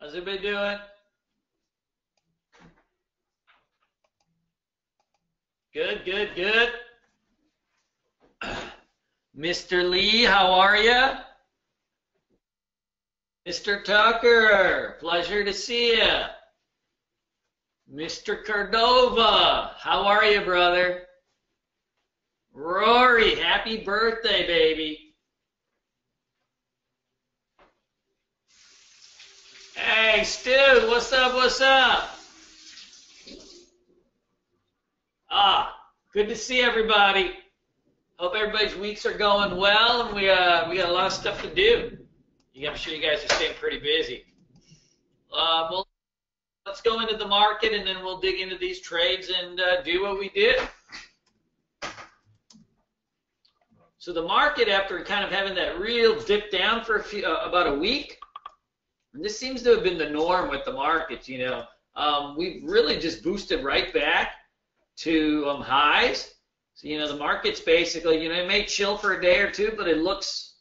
How's everybody doing? Good, good, good. Mr. Lee, how are you? Mr. Tucker, pleasure to see you. Mr. Cordova, how are you, brother? Rory, happy birthday, baby. Hey, Stu, what's up, what's up? Good to see everybody. Hope everybody's weeks are going well, and we got a lot of stuff to do. I'm sure you guys are staying pretty busy. Well, let's go into the market, and then we'll dig into these trades and do what we did. So the market, after kind of having that real dip down for about a week, and this seems to have been the norm with the markets, we've really just boosted right back to highs. So, the market's basically, it may chill for a day or two, but it looks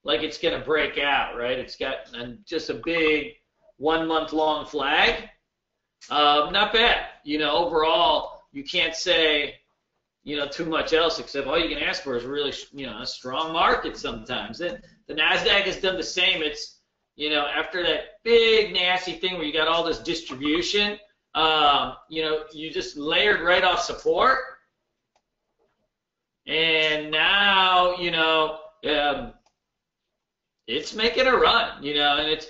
like it's going to break out, right? It's got just a big 1 month long flag. Not bad. Overall, you can't say, too much else, except all you can ask for is really, a strong market sometimes. And the NASDAQ has done the same. It's, after that big nasty thing where you got all this distribution, you just layered right off support. And now, it's making a run, and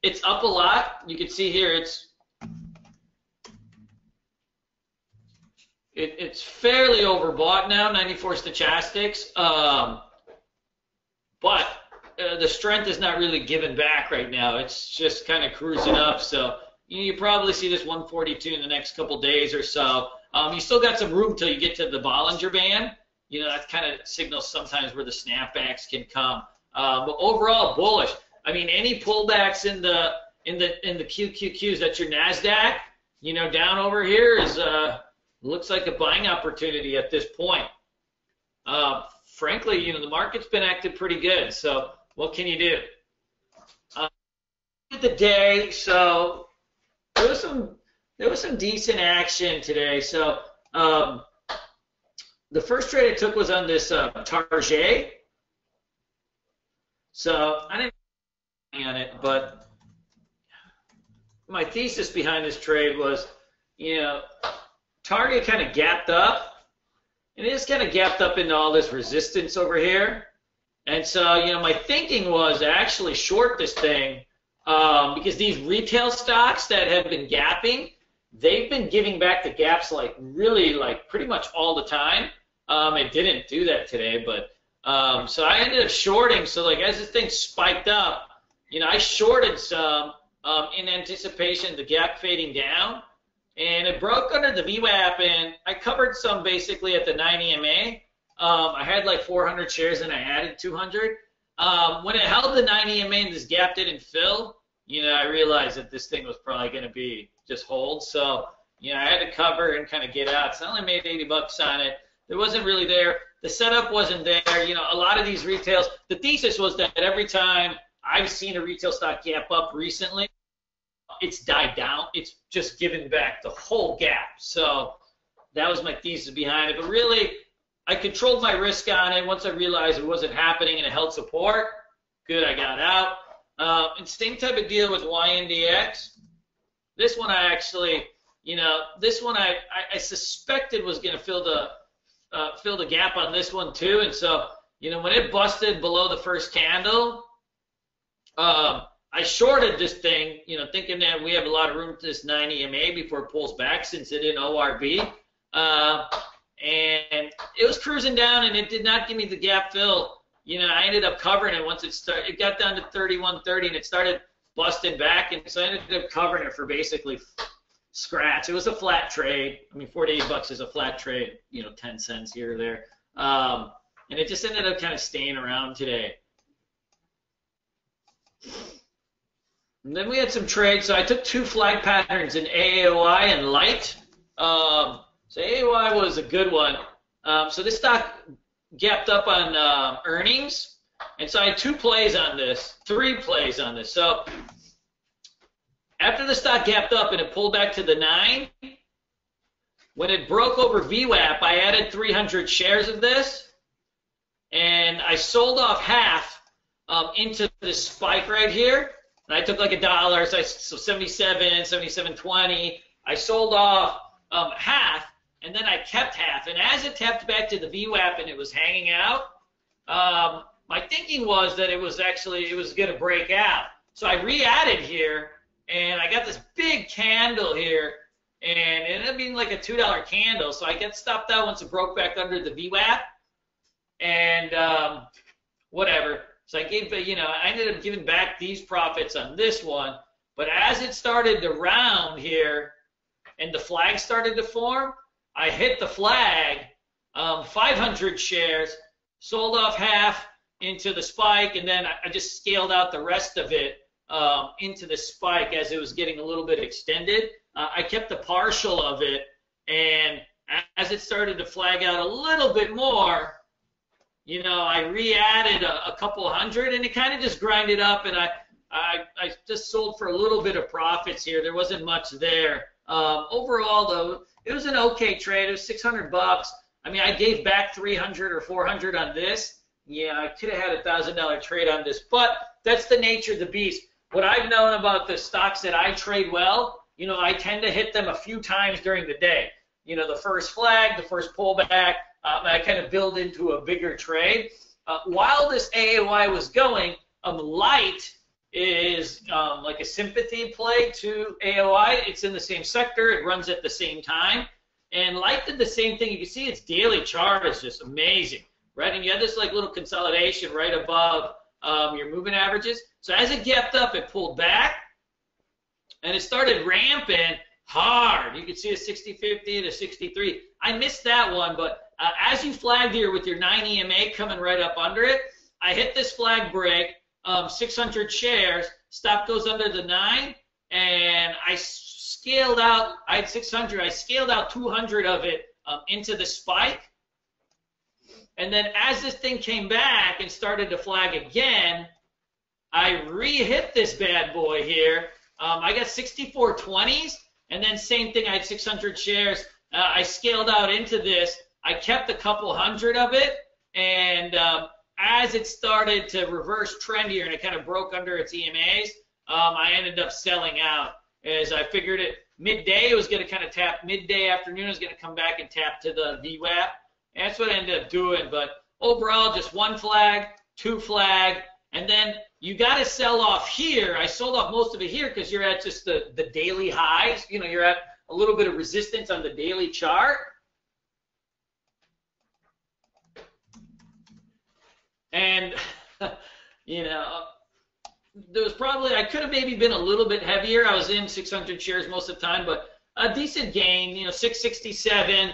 it's up a lot. You can see here it's fairly overbought now, 94 stochastics, but the strength is not really giving back right now. It's just kind of cruising up. So you probably see this 142 in the next couple days or so. You still got some room till you get to the Bollinger Band. That kind of signals sometimes where the snapbacks can come. But overall, bullish. I mean, any pullbacks in the QQQs, that's your NASDAQ, down over here is looks like a buying opportunity at this point. Frankly, the market's been acting pretty good. So what can you do? The day, so there was some decent action today. So the first trade I took was on this Target. So I didn't on it, but my thesis behind this trade was, Target kind of gapped up, and it just kind of gapped up into all this resistance over here. And so, my thinking was to actually short this thing because these retail stocks that have been gapping, they've been giving back the gaps really pretty much all the time. It didn't do that today, but so I ended up shorting. So as this thing spiked up, I shorted some in anticipation of the gap fading down, and it broke under the VWAP, and I covered some basically at the 9 EMA. I had 400 shares, and I added 200. When it held the 9 EMA and this gap didn't fill, I realized that this thing was probably going to be just hold. So, I had to cover and kind of get out. So I only made 80 bucks on it. It wasn't really there. The setup wasn't there. A lot of these retails, the thesis was that every time I've seen a retail stock gap up recently, it's died down. It's just given back the whole gap. So that was my thesis behind it. But really, I controlled my risk on it. Once I realized it wasn't happening and it held support, good, I got out. And same type of deal with YNDX. This one I actually, this one I suspected was going to fill the gap on this one too. And so, when it busted below the first candle, I shorted this thing, thinking that we have a lot of room to this 9 EMA before it pulls back since it in ORB. And it was cruising down, and it did not give me the gap fill. I ended up covering it once it got down to 31.30, and it started busting back, and so I ended up covering it for basically scratch. It was a flat trade. I mean, 48 bucks is a flat trade, 10 cents here or there. And it just ended up kind of staying around today. And then we had some trades. So I took two flag patterns in AAOI and Light. So AAOI was a good one. So this stock gapped up on earnings. And so I had 2 plays on this, 3 plays on this. So after the stock gapped up and it pulled back to the 9, when it broke over VWAP, I added 300 shares of this, and I sold off half into this spike right here. And I took like $1, so 77, 77.20. I sold off half, and then I kept half. And as it tapped back to the VWAP and it was hanging out, my thinking was that it was going to break out. So I re-added here, and I got this big candle here, and it ended up being like a $2 candle. So I get stopped out once it broke back under the VWAP, and whatever. So I gave, I ended up giving back these profits on this one. But as it started to round here, and the flag started to form, I hit the flag, 500 shares, sold off half into the spike, and then I just scaled out the rest of it into the spike as it was getting a little bit extended. I kept the partial of it, and as it started to flag out a little bit more, I re-added a couple hundred, and it kind of just grinded up, and I just sold for a little bit of profits here. There wasn't much there. Overall, though, it was an okay trade. It was $600. I mean, I gave back 300 or 400 on this. Yeah, I could have had a $1,000 trade on this, but that's the nature of the beast. What I've known about the stocks that I trade well, I tend to hit them a few times during the day. The first flag, the first pullback, I kind of build into a bigger trade. While this AAY was going, Light is like a sympathy play to AOI. It's in the same sector. It runs at the same time. And Light did the same thing. You can see its daily chart is just amazing, right? And you had this like little consolidation right above your moving averages. So as it gapped up, it pulled back, and it started ramping hard. You can see a 60-50 to 63. I missed that one, but as you flagged here with your 9 EMA coming right up under it, I hit this flag break, 600 shares, stop goes under the 9, and I scaled out, I had 600, I scaled out 200 of it into the spike. And then as this thing came back and started to flag again, I re-hit this bad boy here. I got 64.20s, and then same thing, I had 600 shares. I scaled out into this. I kept a couple hundred of it, and as it started to reverse trend here and it kind of broke under its EMAs, I ended up selling out as I figured it midday it was going to kind of tap, midday afternoon it was going to come back and tap to the VWAP. And that's what I ended up doing. But overall, just one flag, two flag, and then you got to sell off here. I sold off most of it here because you're at just the daily highs. You're at a little bit of resistance on the daily chart. And, there was probably, I could have maybe been a little bit heavier. I was in 600 shares most of the time, but a decent gain, 667.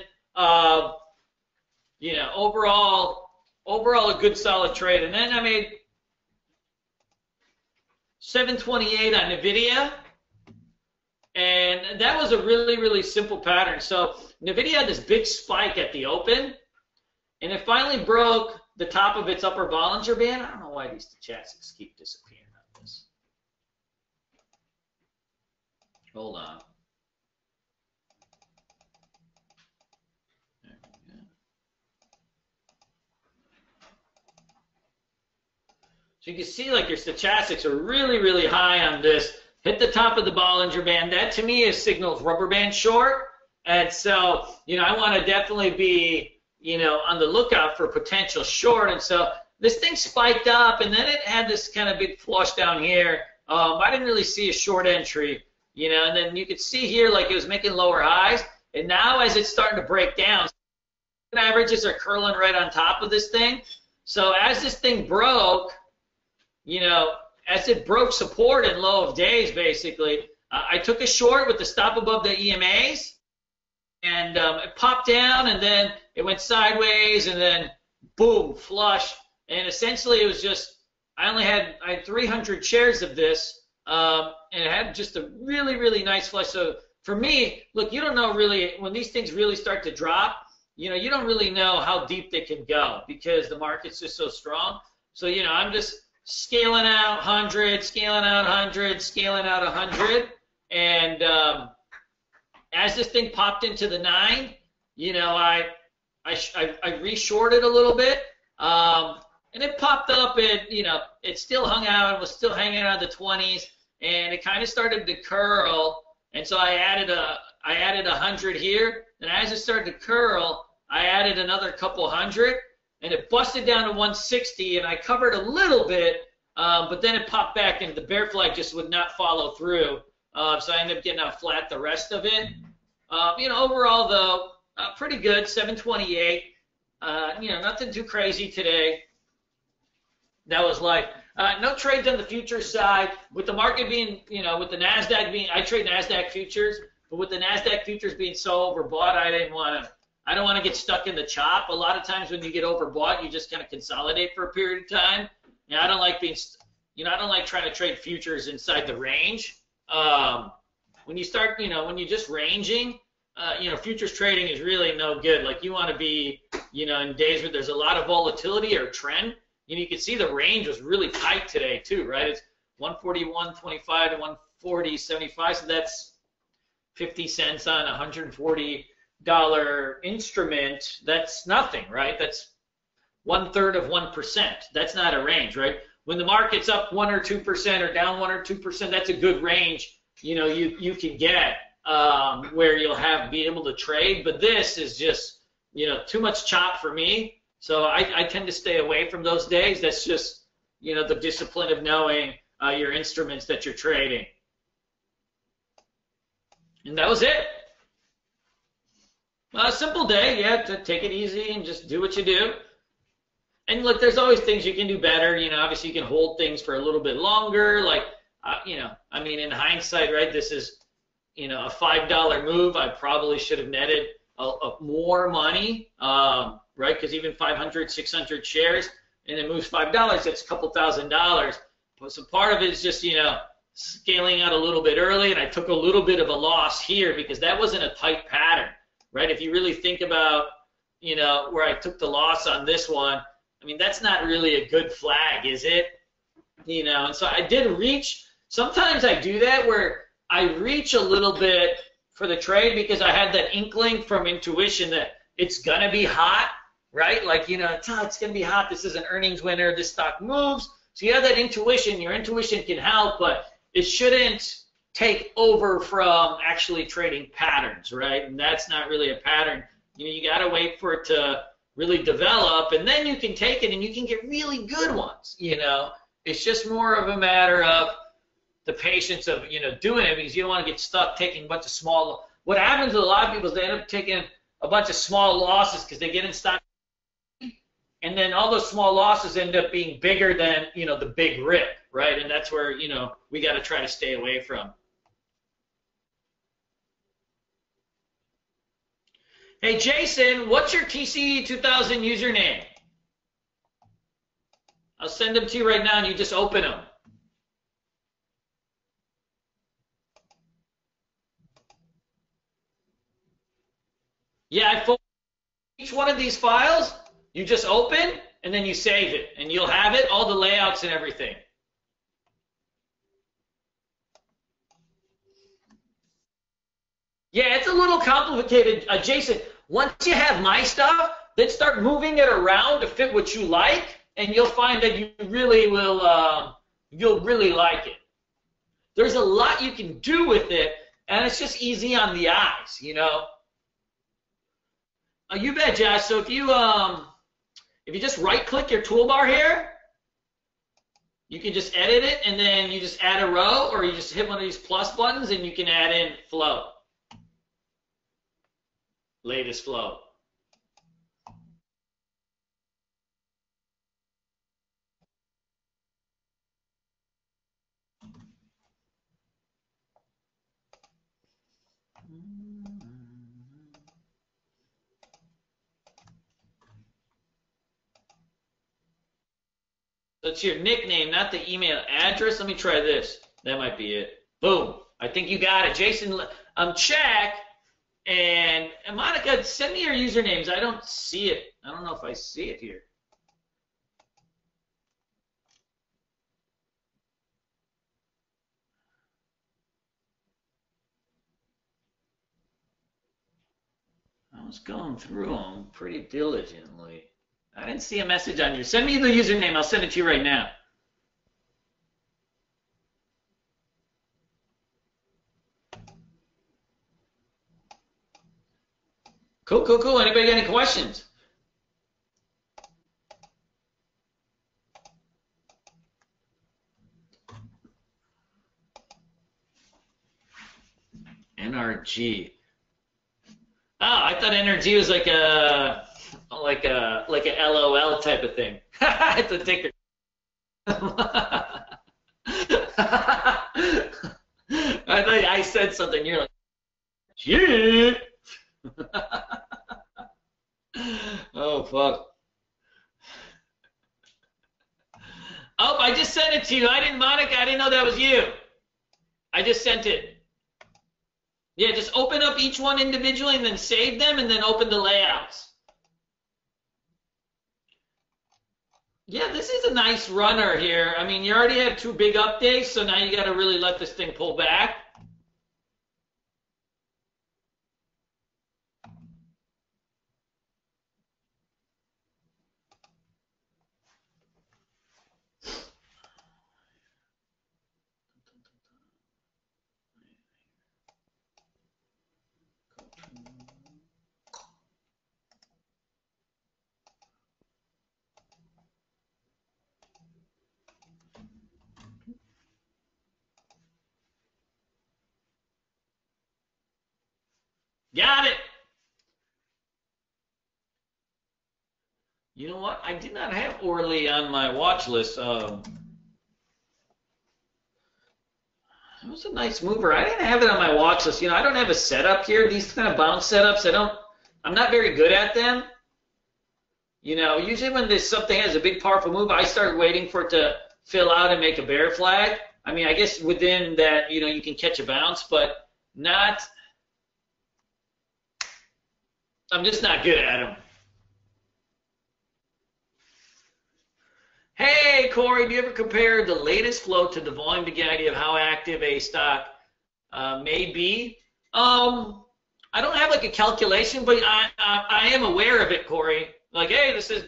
Overall a good solid trade. And then I made 728 on NVIDIA. And that was a really, really simple pattern. So NVIDIA had this big spike at the open, and it finally broke the top of its upper Bollinger Band. I don't know why these stochastics keep disappearing on this. Hold on. There we go. So you can see like your stochastics are really, really high on this. Hit the top of the Bollinger Band. That to me is signals rubber band short. And so, I want to definitely be on the lookout for potential short. And so this thing spiked up, and then it had this kind of big flush down here. I didn't really see a short entry, and then you could see here like it was making lower highs. And now as it's starting to break down, averages are curling right on top of this thing. So as this thing broke, as it broke support and low of days, basically, I took a short with the stop above the EMAs. And it popped down, and then it went sideways, and then boom, flush. And essentially, it was just I had 300 shares of this, and it had just a really, really nice flush. So for me, look, you don't know really when these things really start to drop. You don't really know how deep they can go because the market's just so strong. So I'm just scaling out 100, scaling out 100, scaling out 100. And as this thing popped into the 9, you know, I reshorted a little bit, and it popped up, and you know, it still hung out and was still hanging out of the 20s, and it kind of started to curl, and so I added 100 here, and as it started to curl, I added another couple hundred, and it busted down to 160, and I covered a little bit, but then it popped back, and the bear flag just would not follow through, so I ended up getting out flat the rest of it. You know, overall though, pretty good, 728. You know, nothing too crazy today. That was life. No trades on the futures side. With the market being, you know, with the NASDAQ being, I trade NASDAQ futures, but with the NASDAQ futures being so overbought, I don't want to get stuck in the chop. A lot of times when you get overbought, you just kind of consolidate for a period of time. And I don't like being, you know, I don't like trying to trade futures inside the range. When you start, you know, when you're just ranging, you know, futures trading is really no good. Like you want to be, you know, in days where there's a lot of volatility or trend. You know, you can see the range was really tight today too, right? It's 141.25 to 140.75, so that's 50 cents on a $140 instrument. That's nothing, right? That's 1/3 of 1%. That's not a range, right? When the market's up 1 or 2% or down 1 or 2%, that's a good range. You know, you can get where you'll be able to trade. But this is just, you know, too much chop for me. So I tend to stay away from those days. That's just, you know, the discipline of knowing your instruments that you're trading. And that was it. A simple day, yeah, to take it easy and just do what you do. And look, there's always things you can do better. You know, obviously you can hold things for a little bit longer. Like, you know, I mean, in hindsight, right, this is, you know, a $5 move. I probably should have netted more money, right? Because even 500, 600 shares, and it moves $5, that's a couple $1,000. But so part of it is just, you know, scaling out a little bit early, and I took a little bit of a loss here because that wasn't a tight pattern, right? If you really think about, you know, where I took the loss on this one, I mean, that's not really a good flag, is it? You know, and so I did reach. Sometimes I do that where I reach a little bit for the trade because I had that inkling from intuition that it's going to be hot, right? Like, you know, it's going to be hot. This is an earnings winner. This stock moves. So you have that intuition. Your intuition can help, but it shouldn't take over from actually trading patterns, right? And that's not really a pattern. You know, you got to wait for it to really develop, and then you can take it and you can get really good ones, you know. It's just more of a matter of the patience of, you know, doing it, because you don't want to get stuck taking a bunch of small. What happens with a lot of people is they end up taking a bunch of small losses because they get in stock, and then all those small losses end up being bigger than, you know, the big rip, right? And that's where, you know, we got to try to stay away from. Hey, Jason, what's your TCE 2000 username? I'll send them to you right now, and you just open them. Yeah, I folded each one of these files. You just open, and then you save it, and you'll have it, all the layouts and everything. Yeah, it's a little complicated, Jason. Once you have my stuff, then start moving it around to fit what you like, and you'll find that you really will. You'll really like it. There's a lot you can do with it, and it's just easy on the eyes, you know. You bet, Josh. So if you just right-click your toolbar here, you can just edit it, and then you just add a row, or you just hit one of these plus buttons, and you can add in flow. Latest flow. That's your nickname, not the email address. Let me try this. That might be it. Boom. I think you got it. Jason, check. And Monica, send me your usernames. I don't see it. I don't know if I see it here. was going through them pretty diligently. I didn't see a message on your. Send me the username. I'll send it to you right now. Cool, cool, cool. Anybody got any questions? NRG. Oh, I thought NRG was like a LOL type of thing. It's a ticker. I thought I said something. You're like, yeah. Oh fuck. Oh, I just sent it to you. Monica, I didn't know that was you. I just sent it. Yeah, just open up each one individually and then save them and then open the layouts. Yeah, this is a nice runner here. I mean, you already had 2 big updates, so now you got to really let this thing pull back. Got it. You know what? I did not have Orly on my watch list. It was a nice mover. I didn't have it on my watch list. You know, I don't have a setup here. These kind of bounce setups, I'm not very good at them. You know, usually when there's something has a big powerful move, I start waiting for it to fill out and make a bear flag. I mean, I guess within that, you know, you can catch a bounce, but not. I'm just not good at them. Hey, Corey, do you ever compare the latest float to the volume to get an idea of how active a stock may be? I don't have like a calculation, but I am aware of it, Corey. Like, hey, this is,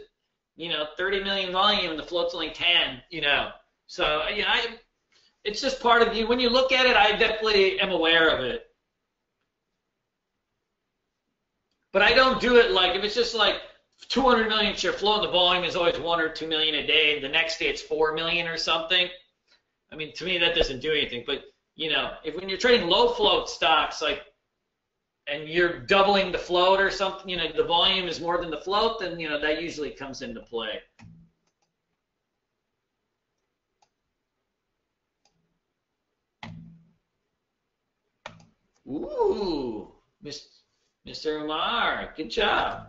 you know, 30 million volume and the float's only 10, you know. So, yeah, it's just part of you. When you look at it, I definitely am aware of it. But I don't do it like, if it's just like 200 million share flow and the volume is always 1 or 2 million a day, the next day it's 4 million or something. I mean, to me, that doesn't do anything. But, you know, when you're trading low float stocks, like, and you're doubling the float or something, you know, the volume is more than the float, then, you know, that usually comes into play. Ooh, Mr. Umar, good job.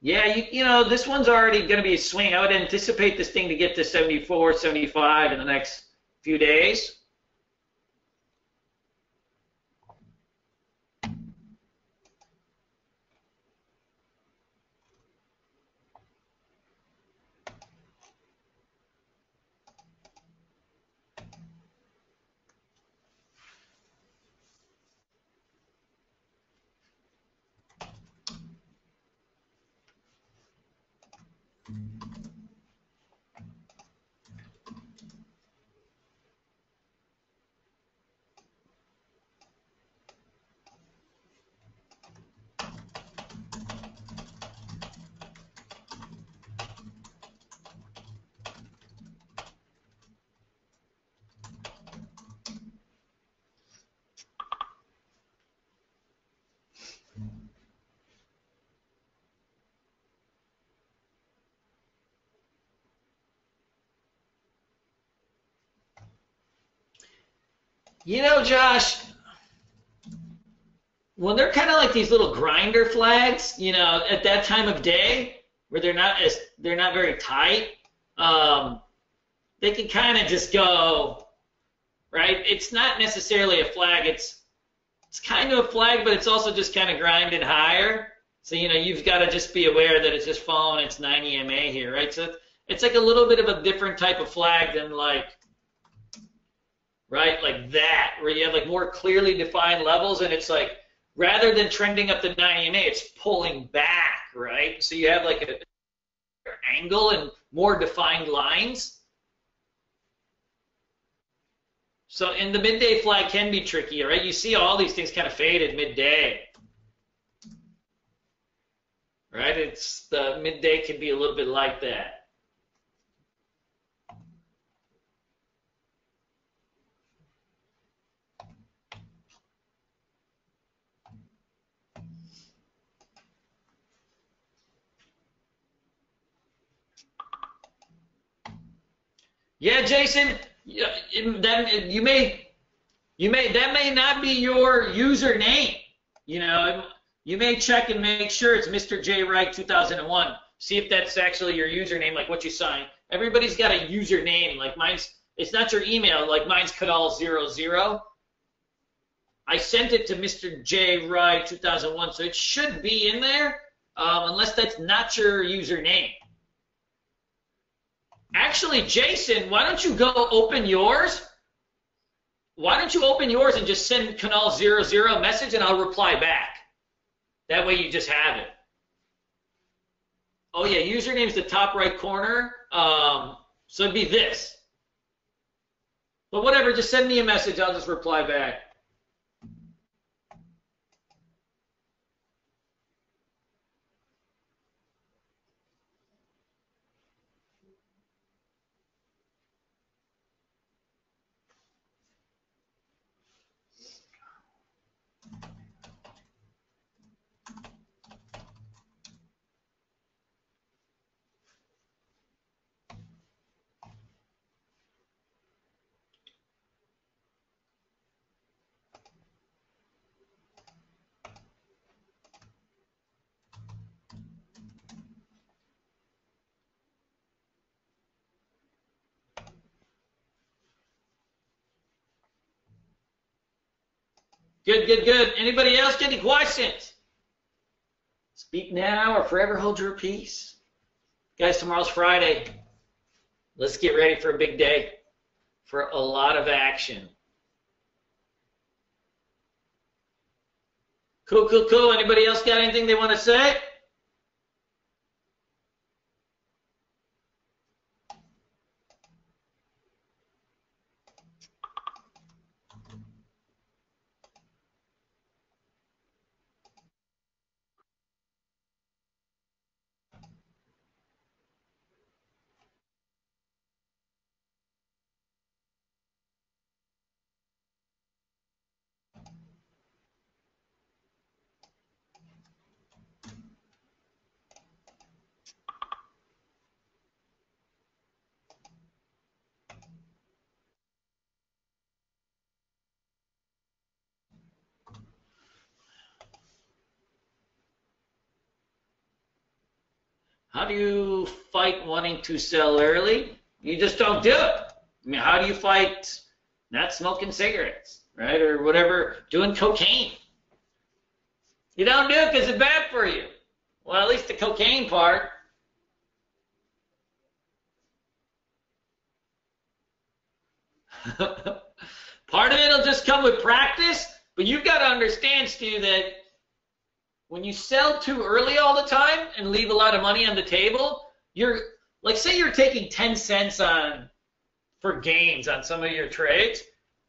Yeah, you know, this one's already going to be a swing. I would anticipate this thing to get to 74, 75 in the next few days. You know, Josh, when they're kind of like these little grinder flags, you know, at that time of day where they're not very tight, they can kind of just go, right? It's not necessarily a flag. It's kind of a flag, but it's also just kind of grinding higher. So, you know, you've got to just be aware that it's just following its 9 EMA here, right? So it's like a little bit of a different type of flag than like, right, like that, where you have like more clearly defined levels, and it's like rather than trending up the 90 MA, it's pulling back, right? So you have like an angle and more defined lines. So, and the midday flag can be tricky, right? You see all these things kind of faded midday, right? It's the midday can be a little bit like that. Yeah, Jason, that may not be your username. You know, you may check and make sure it's Mr. J Wright 2001. See if that's actually your username, like what you signed. Everybody's got a username. Like mine's, it's not your email. Like mine's Kadal00. I sent it to Mr. J Wright 2001, so it should be in there, unless that's not your username. Actually, Jason, why don't you go open yours? Why don't you open yours and just send Canal00 a message and I'll reply back. That way you just have it. Oh yeah, username's the top right corner. So it'd be this. But whatever, just send me a message, I'll just reply back. Good, good, good. Anybody else get any questions? Speak now or forever hold your peace. Guys, tomorrow's Friday. Let's get ready for a big day, for a lot of action. Cool, cool, cool. Anybody else got anything they want to say? How do you fight wanting to sell early? You just don't do it. I mean, how do you fight not smoking cigarettes, right? Or whatever, doing cocaine? You don't do it because it's bad for you. Well, at least the cocaine part. Part of it will just come with practice, but you've got to understand, Stu, that when you sell too early all the time and leave a lot of money on the table, you're like, say you're taking 10 cents for gains on some of your trades,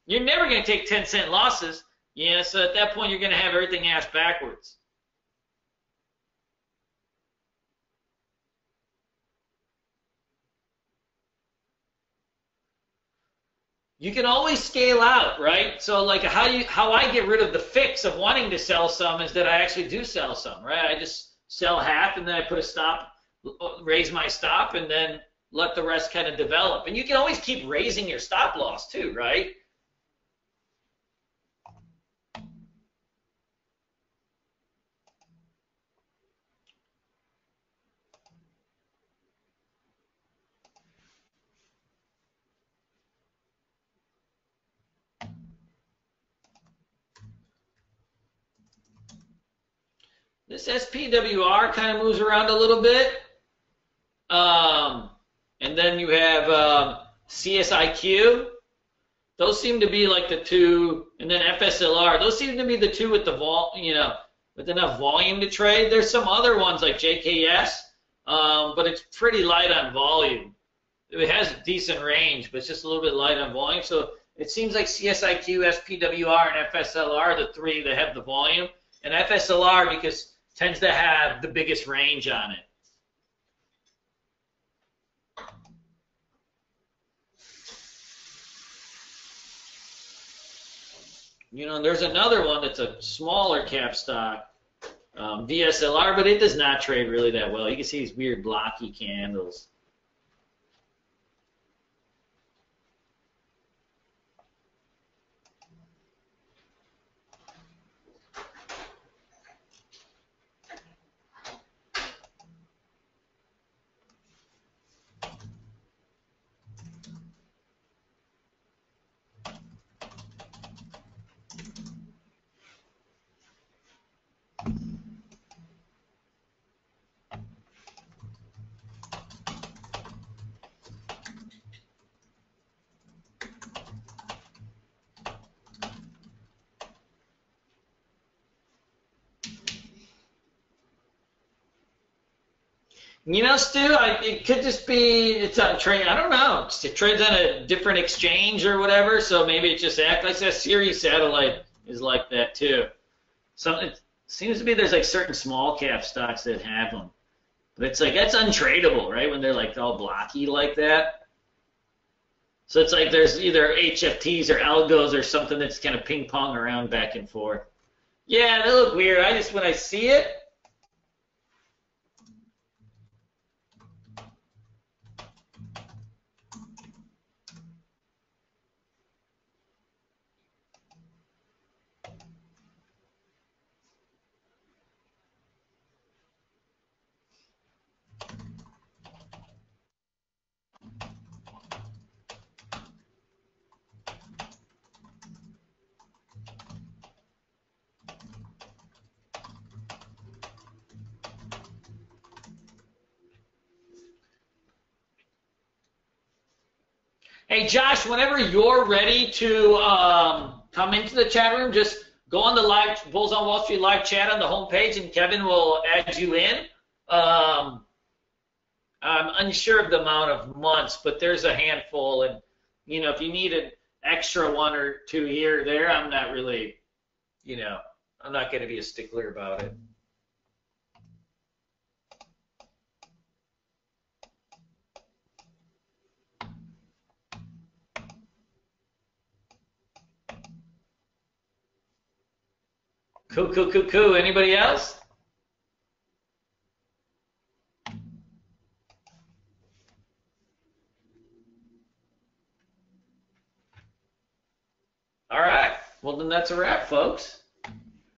you're never going to take 10-cent losses. Yeah, so at that point you're going to have everything ass backwards. You can always scale out, right? So like how I get rid of the fix of wanting to sell some is that I actually do sell some, right? I just sell half and then I put a stop, raise my stop, and then let the rest kind of develop. And you can always keep raising your stop loss too, right? This SPWR kind of moves around a little bit. And then you have CSIQ. Those seem to be like the two, and then FSLR. Those seem to be the two with the with enough volume to trade. There's some other ones like JKS, but it's pretty light on volume. It has a decent range, but it's just a little bit light on volume. So it seems like CSIQ, SPWR, and FSLR are the three that have the volume, and FSLR because tends to have the biggest range on it. You know, there's another one that's a smaller cap stock, VSLR, but it does not trade really that well. You can see these weird blocky candles. You know, Stu, it could just be it's on trade. I don't know. It trades on a different exchange or whatever, so maybe it just acts like that. Sirius Satellite is like that too. It seems to be there's like certain small cap stocks that have them, but it's like that's untradeable, right? When they're like all blocky like that. So it's like there's either HFTs or algos or something that's kind of ping pong around back and forth. Yeah, they look weird. When I see it. Hey, Josh, whenever you're ready to come into the chat room, just go on the live Bulls on Wall Street live chat on the homepage, and Kevin will add you in. I'm unsure of the amount of months, but there's a handful, and you know, if you need an extra one or two here or there, I'm not really, you know, I'm not going to be a stickler about it. Cool. Anybody else? All right. Well, then that's a wrap, folks.